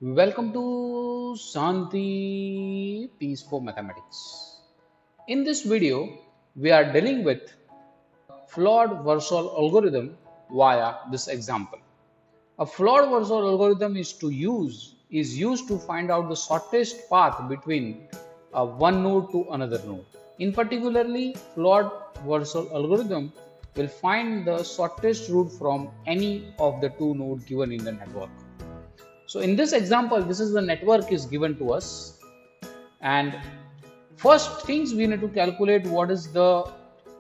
Welcome to Shanti Peace for Mathematics. In this video, we are dealing with flawed Warsaw algorithm via this example. A flawed Warsaw algorithm is used to find out the shortest path between one node to another node. In particularly, flawed Warsaw algorithm will find the shortest route from any of the two nodes given in the network. So in this example, this is the network is given to us, and first things we need to calculate what is the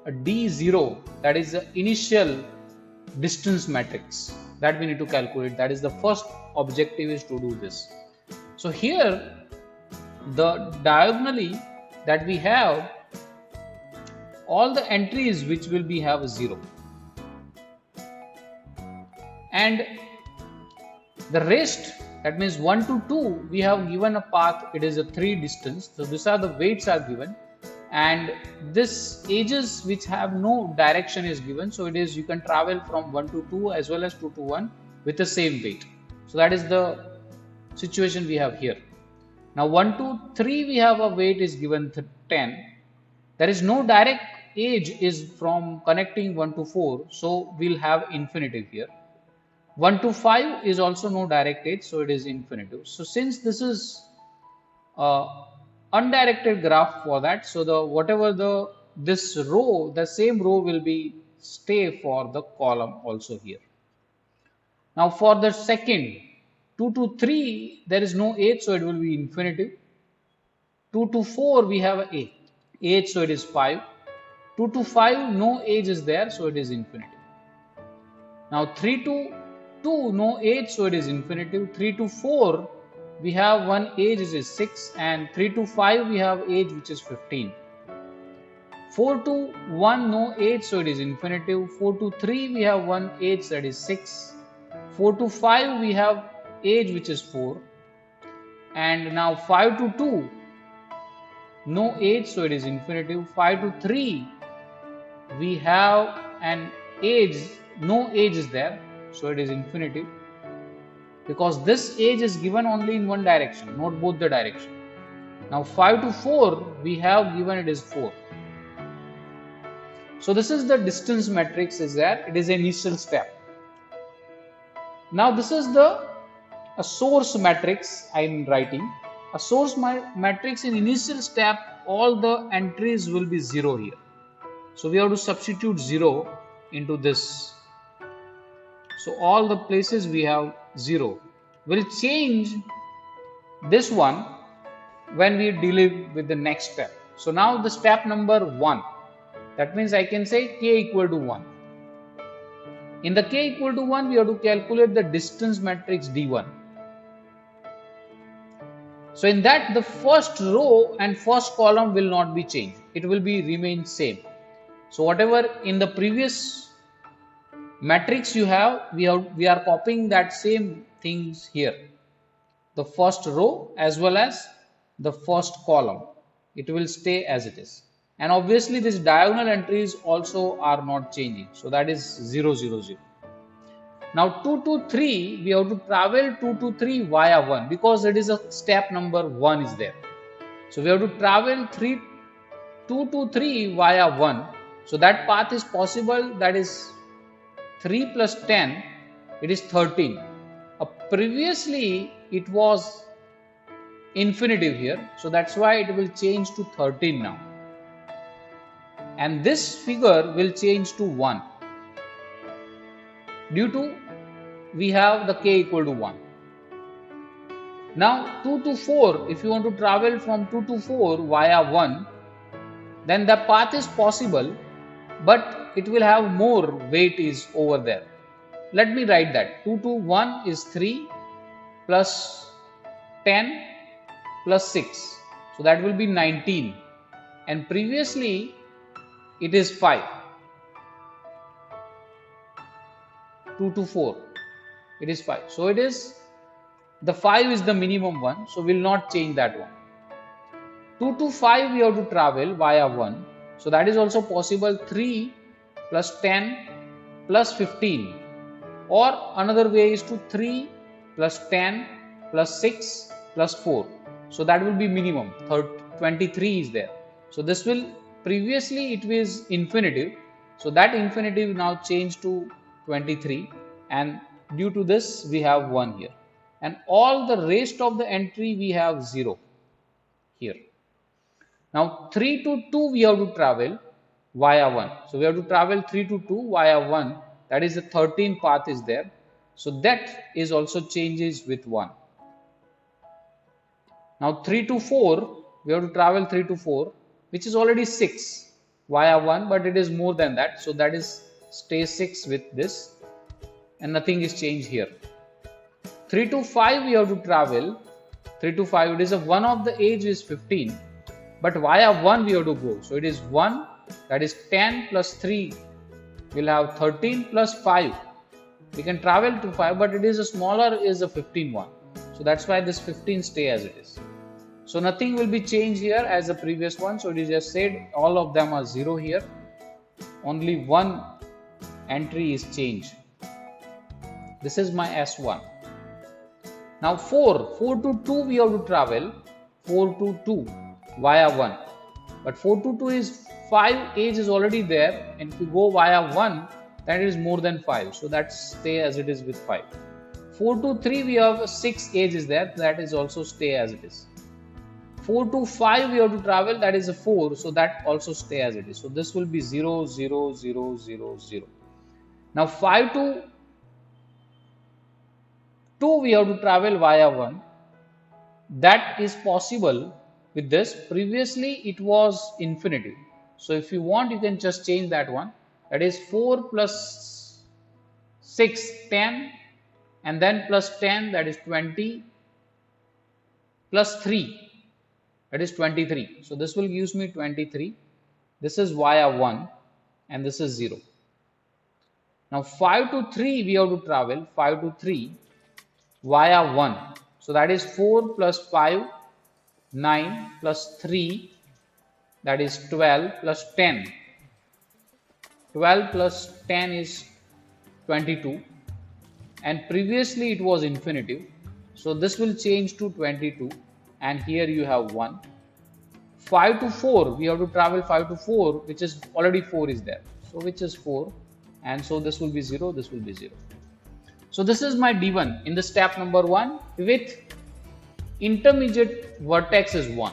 D0, that is the initial distance matrix that we need to calculate. That is the first objective is to do this. So here the diagonally that we have all the entries which will be have a 0, and the rest, that means 1 to 2, we have given a path, it is a 3 distance. So these are the weights are given, and this edges which have no direction is given. So it is you can travel from 1 to 2 as well as 2 to 1 with the same weight. So that is the situation we have here. Now 1 to 3 we have a weight is given 10. There is no direct edge is from connecting 1 to 4, so we'll have infinitive here. 1 to 5 is also no direct edge, so it is infinitive. So since this is undirected graph for that, so the whatever this row, the same row will be stay for the column also here. Now for the second 2 to 3 there is no edge, so it will be infinitive. 2 to 4 we have a edge, so it is 5. 2 to 5 no edge is there, so it is infinitive. Now 3 to 2 no edge, so it is infinitive. 3 to 4 we have one edge which is 6, and 3 to 5 we have edge which is 15. 4 to 1 no edge, so it is infinitive. 4 to 3 we have one edge, that is 6. 4 to 5 we have edge which is 4, and now 5 to 2 no edge, so it is infinitive. 5 to 3 we have an edge, no edge is there, so it is infinitive, because this edge is given only in one direction, not both the direction. Now 5 to 4 we have given it is 4. So this is the distance matrix is there, it is an initial step. Now this is a source matrix I am writing. A source matrix in initial step, all the entries will be 0 here. So we have to substitute 0 into this. So all the places we have 0. We'll change this one when we deal with the next step. So now the step number 1. That means I can say k equal to 1. In the k equal to 1, we have to calculate the distance matrix D1. So in that, the first row and first column will not be changed. It will be remain same. So whatever in the previous matrix you have, we are copying that same things here. The first row as well as the first column, it will stay as it is. And obviously these diagonal entries also are not changing. So that is 0, 0, 0. Now 2 to 3, we have to travel 2 to 3 via 1, because it is a step number 1 is there. So we have to travel 2 to 3 via 1. So that path is possible, that is 3 plus 10, it is 13. Previously it was infinitive here, so that's why it will change to 13 now. And this figure will change to 1. Due to we have the k equal to 1. Now 2 to 4, if you want to travel from 2 to 4 via 1, then the path is possible, but it will have more weight is over there. Let me write that. 2 to 1 is 3 plus 10 plus 6. So that will be 19. And previously it is 5. 2 to 4, it is 5. So it is, the 5 is the minimum one, so we will not change that one. 2 to 5 we have to travel via 1. So that is also possible, 3 plus 10 plus 15. Or another way is to 3 plus 10 plus 6 plus 4. So that will be minimum. 23 is there. So this will, previously it was infinitive. So that infinitive now changed to 23, and due to this we have 1 here. And all the rest of the entry we have 0 here. Now 3 to 2 we have to travel via 1. So we have to travel 3 to 2 via 1. That is the 13 path is there. So that is also changes with 1. Now 3 to 4 we have to travel 3 to 4, which is already 6 via 1, but it is more than that. So that is stay 6 with this, and nothing is changed here. 3 to 5 we have to travel 3 to 5. It is a one of the age is 15, but via 1 we have to go. So it is 1, that is 10 plus 3, we'll have 13 plus 5. We can travel to 5, but it is a smaller is a 15 one. So that's why this 15 stay as it is. So nothing will be changed here as the previous one. So it is just said all of them are 0 here. Only one entry is changed. This is my S1. Now 4 to 2 we have to travel 4 to 2 via 1. But 4 to 2 is 5 age is already there, and if you go via 1, that is more than 5. So that stay as it is with 5. 4 to 3 we have 6 age is there, that is also stay as it is. 4 to 5 we have to travel, that is a 4, so that also stay as it is. So this will be 0, 0, 0, 0, 0. Now 5 to 2 we have to travel via 1. That is possible with this. Previously it was infinitive. So if you want, you can just change that one. That is 4 plus 6, 10, and then plus 10, that is 20, plus 3, that is 23. So this will give me 23. This is via 1, and this is 0. Now 5 to 3 we have to travel 5 to 3 via 1. So that is 4 plus 5, 9 plus 3, that is 12 plus 10. 12 plus 10 is 22, and previously it was infinitive. So this will change to 22, and here you have 1. 5 to 4 we have to travel 5 to 4, which is already 4 is there. So which is 4, and so this will be 0, this will be 0. So this is my D1 in the step number 1 with intermediate vertex is 1.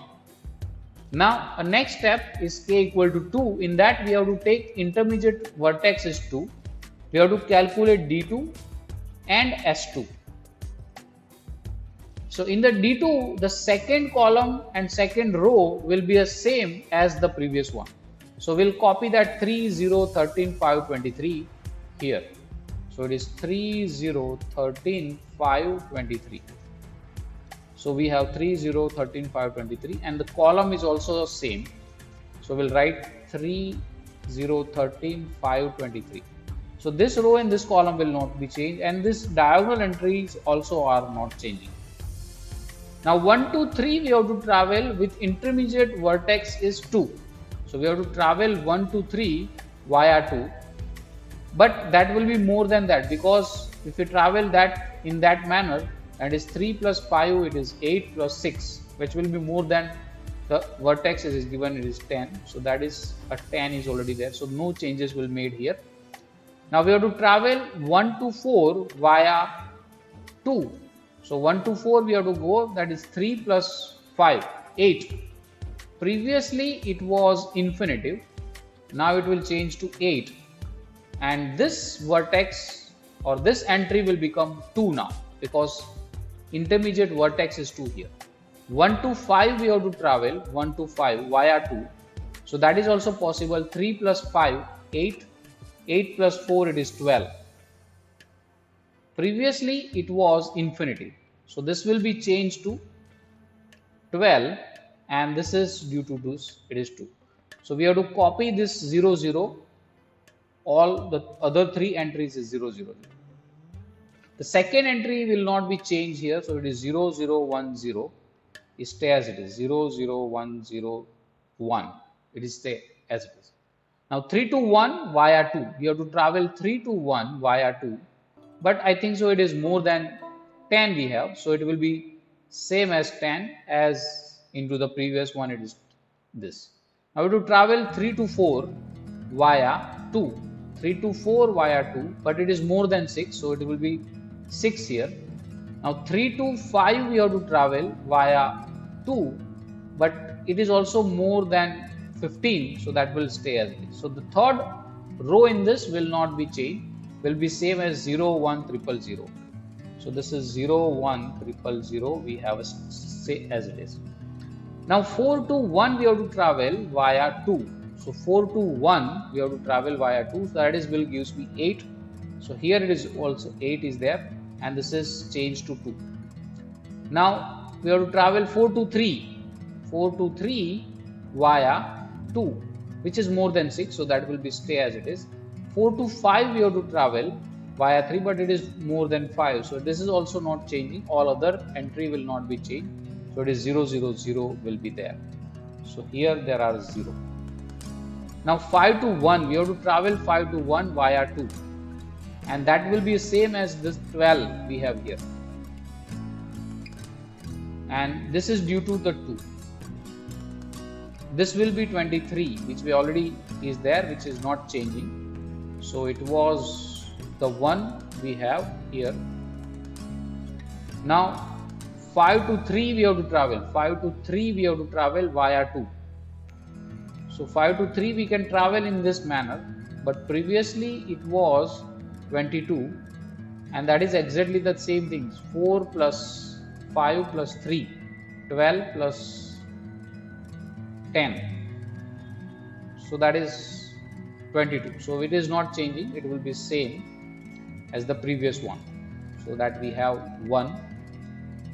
Now a next step is k equal to 2. In that we have to take intermediate vertex is 2. We have to calculate D2 and S2. So in the D2, the second column and second row will be the same as the previous one. So we'll copy that 3, 0, 13, 5, 23 here. So it is 3, 0, 13, 5, 23. So we have 3, 0, 13, 5, 23, and the column is also the same. So we'll write 3, 0, 13, 5, 23. So this row and this column will not be changed, and this diagonal entries also are not changing. Now 1, 2, 3 we have to travel with intermediate vertex is 2. So we have to travel 1, 2, 3 via 2. But that will be more than that, because if you travel that in that manner, that is 3 plus 5, it is 8 plus 6, which will be more than the vertex is given, it is 10. So that is a 10 is already there. So no changes will be made here. Now we have to travel 1 to 4 via 2. So 1 to 4 we have to go, that is 3 plus 5, 8. Previously it was infinitive. Now it will change to 8. And this vertex or this entry will become 2 now, because intermediate vertex is 2 here. 1 to 5 we have to travel 1 to 5 via 2. So that is also possible. 3 plus 5, 8. 8 plus 4, it is 12. Previously it was infinity. So this will be changed to 12, and this is due to this, it is 2. So we have to copy this 0, 0. All the other 3 entries is 0, 0, 0. The second entry will not be changed here. So it is 0, 0, 1, 0. It stay as it is. 0, 0, 1, 0, 1. It is stay as it is. Now 3 to 1 via 2. We have to travel 3 to 1 via 2. But I think so it is more than 10 we have, so it will be same as 10 as into the previous one, it is this. Now we have to travel 3 to 4 via 2. 3 to 4 via 2, but it is more than 6, so it will be 6 here. Now 3 to 5 we have to travel via 2, but it is also more than 15, so that will stay as it is. So the third row in this will not be changed, will be same as 0, 1, 0, 0. So this is 0, 1, 0, 0, we have say as it is. Now 4 to 1 we have to travel via 2. So 4 to 1 we have to travel via 2, so that is will gives me 8. So here it is also 8 is there, and this is changed to 2. Now we have to travel 4 to 3. 4 to 3 via 2, which is more than 6, so that will be stay as it is. 4 to 5 we have to travel via 3, but it is more than 5, so this is also not changing. All other entry will not be changed, so it is 0, 0, 0 will be there. So here there are 0. Now 5 to 1 we have to travel 5 to 1 via 2, and that will be same as this 12 we have here, and this is due to the 2. This will be 23, which we already is there, which is not changing. So it was the 1 we have here. Now 5 to 3 we have to travel. 5 to 3 we have to travel via 2. So 5 to 3 we can travel in this manner, but previously it was 22, and that is exactly the same things. 4 plus 5 plus 3, 12 plus 10, so that is 22. So it is not changing, it will be same as the previous one, so that we have 1.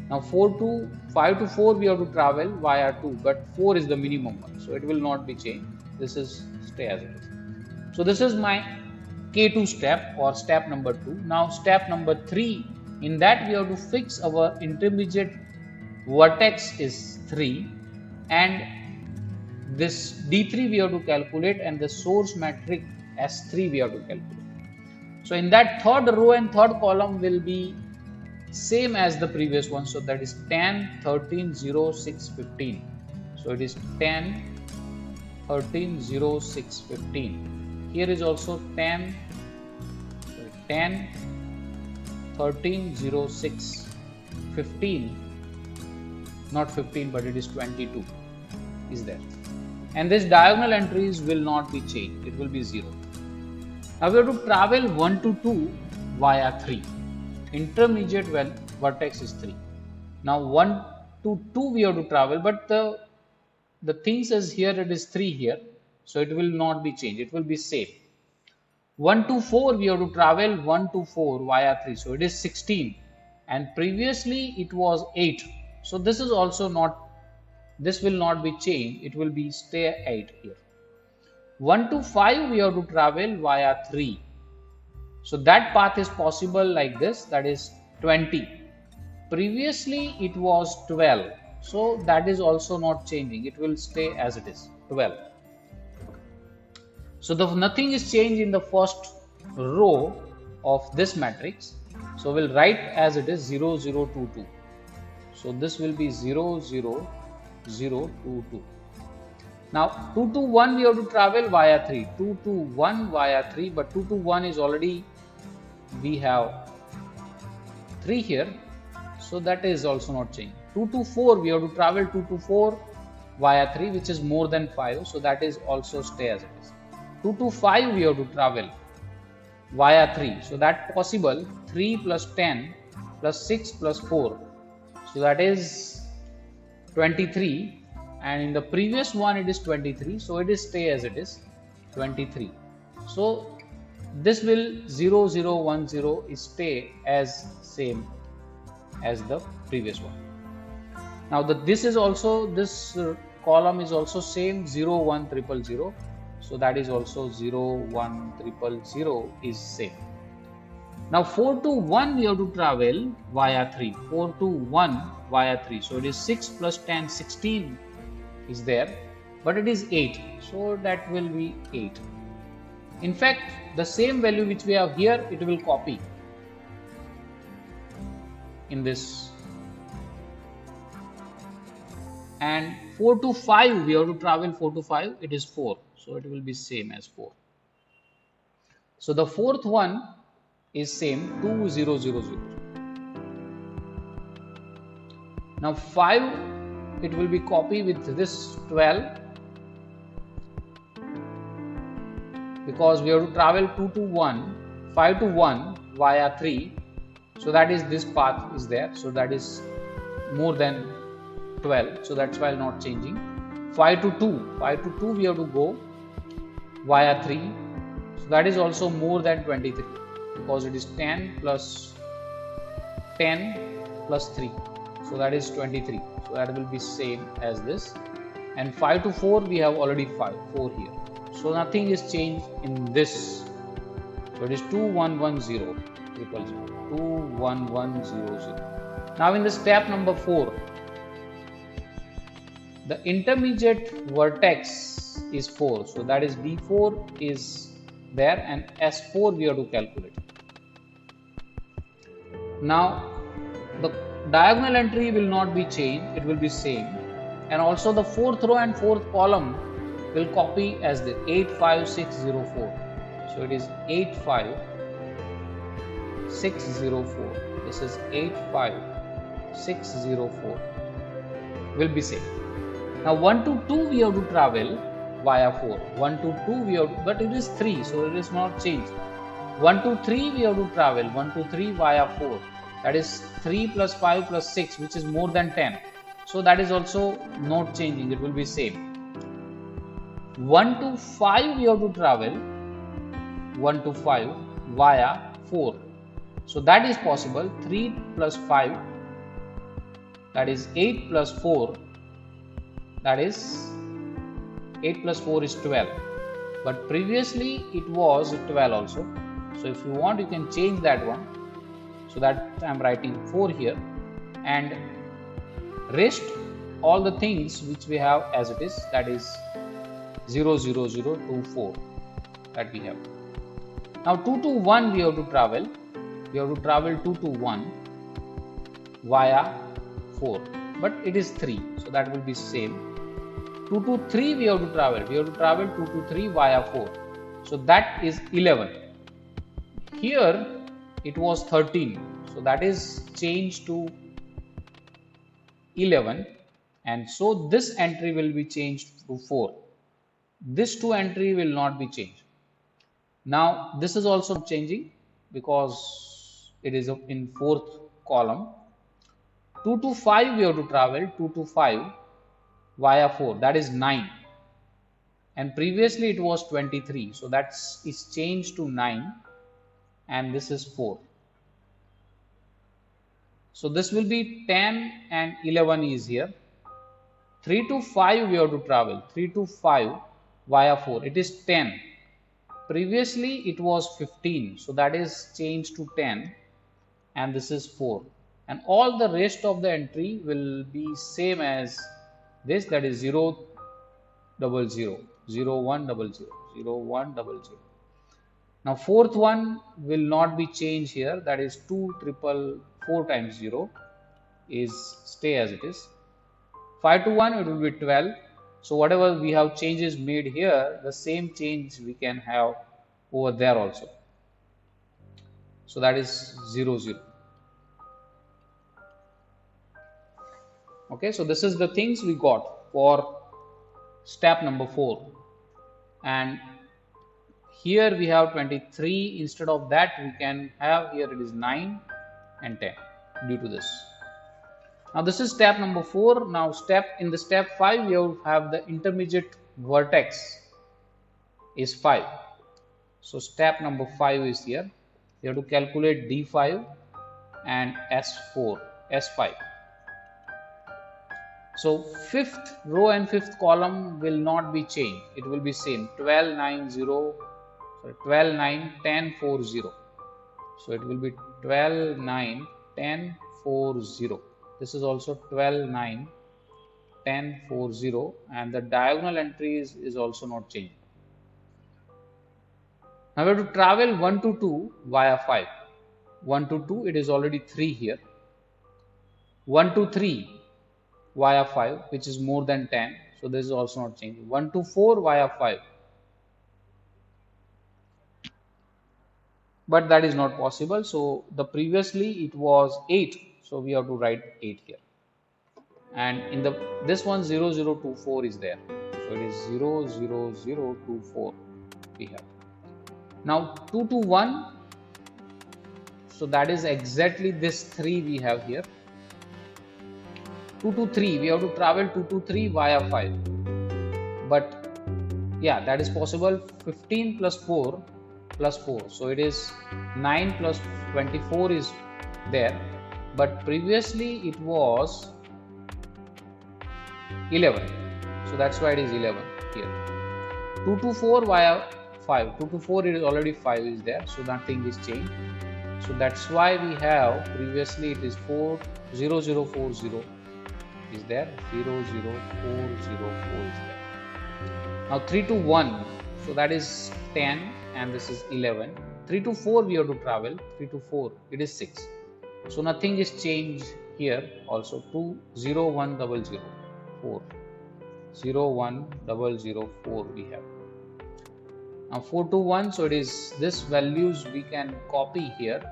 Now 5 to 4 we have to travel via 2, but 4 is the minimum one, so it will not be changed. This is stay as it is. So this is my K2 step, or step number 2. Now step number 3, in that we have to fix our intermediate vertex is 3, and this D3 we have to calculate, and the source matrix S3 we have to calculate. So in that third row and third column will be same as the previous one, so that is 10, 13, 0, 6, 15. So it is 10, 13, 0, 6, 15. Here is also 10, 13, 0, 6, 15. Not 15, but it is 22 is there. And this diagonal entries will not be changed, it will be 0. Now we have to travel 1 to 2 via 3. Intermediate vertex is 3. Now 1 to 2 we have to travel, but the things is here it is 3 here, so it will not be changed, it will be same. 1 to 4 we have to travel 1 to 4 via 3, so it is 16, and previously it was 8, so this is also not, this will not be changed, it will be stay 8 here. 1 to 5 we have to travel via 3, so that path is possible like this, that is 20. Previously it was 12, so that is also not changing, it will stay as it is 12. So nothing is changed in the first row of this matrix, so we'll write as it is 0, 0, 2, 2. So this will be 0, 0, 0, 2, 2. Now 2 to 1 we have to travel via 3, 2 to 1 via 3, but 2 to 1 is already, we have 3 here, so that is also not changing. 2 to 4 we have to travel 2 to 4 via 3, which is more than 5, so that is also stay as it is. 2 to 5 we have to travel via 3, so that possible 3 plus 10 plus 6 plus 4, so that is 23, and in the previous one it is 23, so it is stay as it is 23. So this will 0, 0, 1, 0 is stay as same as the previous one. Now this is also, this column is also same, 0, 1, 0, 0, so that is also 0, 1, 0, 0 is same. Now 4 to 1 we have to travel via 3, 4 to 1 via 3, so it is 6 plus 10, 16 is there, but it is 8, so that will be 8. In fact, the same value which we have here, it will copy. in this. And 4 to 5, we have to travel 4 to 5, it is 4. So it will be same as 4. So the fourth one is same, 2 0 0 0. Now 5, it will be copied with this 12, because we have to travel 2 to 1, 5 to 1 via 3. So that is, this path is there. So that is more than 12. So that's why not changing. 5 to 2, 5 to 2 we have to go via 3. So that is also more than 23, because it is 10 plus 10 plus 3. So that is 23. So that will be same as this. And 5 to 4, we have already 4 here. So nothing is changed in this. So it is 2110 triple 0, 21100. Now in the step number 4, the intermediate vertex is 4. So that is D4 is there, and S4 we have to calculate. Now the diagonal entry will not be changed, it will be same. And also the fourth row and fourth column will copy as the 85604. So it is 85604. This is 85604 will be same. Now 1 to 2 we have to travel via 4. 1 to 2 we have to, but it is 3, so it is not changed. 1 to 3 we have to travel 1 to 3 via 4. That is 3 plus 5 plus 6, which is more than 10. So that is also not changing, it will be same. 1 to 5 we have to travel 1 to 5 via 4. So that is possible. 3 plus 5, that is 8 plus 4, that is 8 plus 4 is 12. But previously it was 12 also. So if you want, you can change that one. So that I am writing 4 here, and rest all the things which we have as it is, that is 0 0 0 2 4 that we have. Now 2 to 1 we have to travel. We have to travel 2 to 1 via 4, but it is 3, so that will be same. 2 to 3 we have to travel. We have to travel 2 to 3 via 4. So that is 11. Here it was 13. So that is changed to 11. And so this entry will be changed to 4. This 2 entry will not be changed. Now this is also changing because it is in fourth column. 2 to 5 we have to travel 2 to 5 via 4, that is 9, and previously it was 23, so that is changed to 9, and this is 4. So this will be 10 and 11 is here. 3 to 5 we have to travel 3 to 5 via 4, it is 10. Previously it was 15, so that is changed to 10, and this is 4. And all the rest of the entry will be same as this, that is 0 0 0 0 1 0 0 0 1 0 0. Now fourth one will not be changed here, that is 2 triple 4 times 0 is stay as it is. 5 to 1 it will be 12. So whatever we have changes made here, the same change we can have over there also. So that is 0 0. Okay, so this is the things we got for step number 4. And here we have 23. Instead of that, we can have here it is 9 and 10 due to this. Now this is step number 4. Now in the step 5, you have the intermediate vertex is 5. So step number 5 is here. You have to calculate D5 and S5. So fifth row and fifth column will not be changed. It will be same 12 9 0, 12 9 10 4 0. So it will be 12 9 10 4 0. This is also 12 9 10 4 0, and the diagonal entries is also not changing. Now we have to travel 1 to 2 via 5. 1 to 2, it is already 3 here. 1 to 3 via 5, which is more than 10. So this is also not changing. 1 to 4 via 5. But that is not possible. So the previously it was 8. So we have to write 8 here. And in the this one 0024 is there. So it is 00024 we have. Now 2 to 1. So that is exactly this 3 we have here. 2 to 3, we have to travel 2 to 3 via 5. But yeah, that is possible. 15 plus 4 plus 4. So it is 9 plus 24 is there. But previously it was 11. So that's why it is 11 here. 2 to 4 via 5. 2 to 4 it is already 5 is there. So nothing is changed. So that's why we have previously it is 0040 is there, 00404 is there. Now 3 to 1, so that is 10 and this is 11. 3 to 4 we have to travel, 3 to 4 it is 6. So nothing is changed here also. 01004 01004 we have. Now 4 to 1, so it is this values we can copy here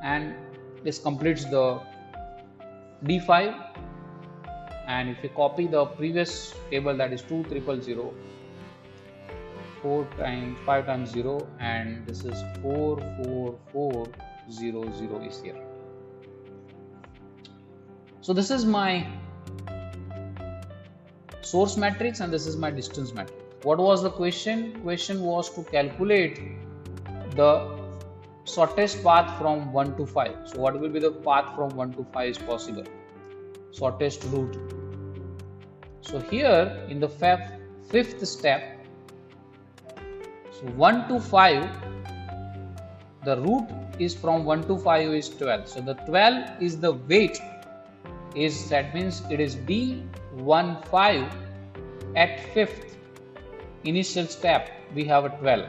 and this completes the D5. And if you copy the previous table, that is 2000, 4 times 5 times 0, and this is 44400 is here. So this is my source matrix and this is my distance matrix. What was the question? Question was to calculate the shortest path from 1 to 5. So what will be the path from 1 to 5 is possible? Shortest route. So here in the fifth step, so 1 to 5, the route is from 1 to 5 is 12. So the 12 is the weight, is that means it is D15 at 5th initial step we have a 12.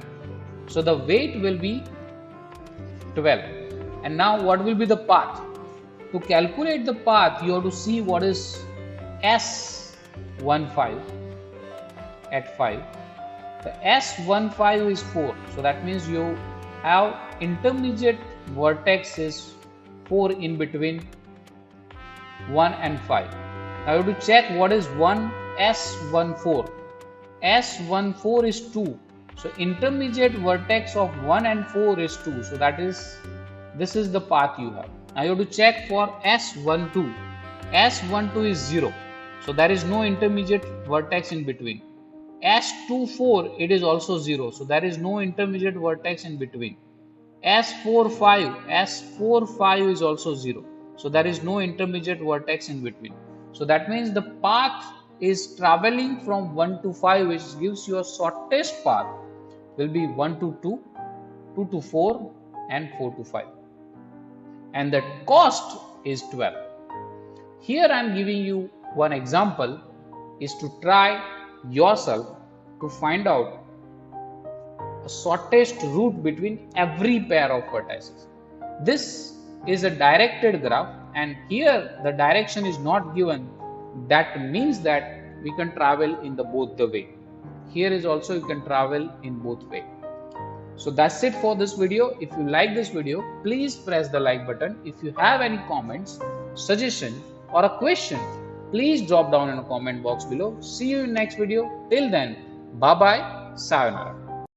So the weight will be 12. And now what will be the path? To calculate the path, you have to see what is S15 at 5. The S15 is 4. So that means you have intermediate vertex is 4 in between 1 and 5. Now you have to check what is S14. S14 is 2. So intermediate vertex of 1 and 4 is 2. So that is, this is the path you have. Now you have to check for S12. S12 is 0. So there is no intermediate vertex in between. S24, it is also 0. So there is no intermediate vertex in between. S45 is also 0. So there is no intermediate vertex in between. So that means the path is traveling from 1 to 5, which gives you a shortest path will be 1 to 2, 2 to 4 and 4 to 5. And the cost is 12. Here I am giving you one example is to try yourself to find out a shortest route between every pair of vertices. This is a directed graph and here the direction is not given. That means that we can travel in both the way. Here is also you can travel in both way. So that's it for this video. If you like this video, please press the like button. If you have any comments, suggestion or a question, please drop down in the comment box below. See you in next video. Till then, bye bye, sayonara.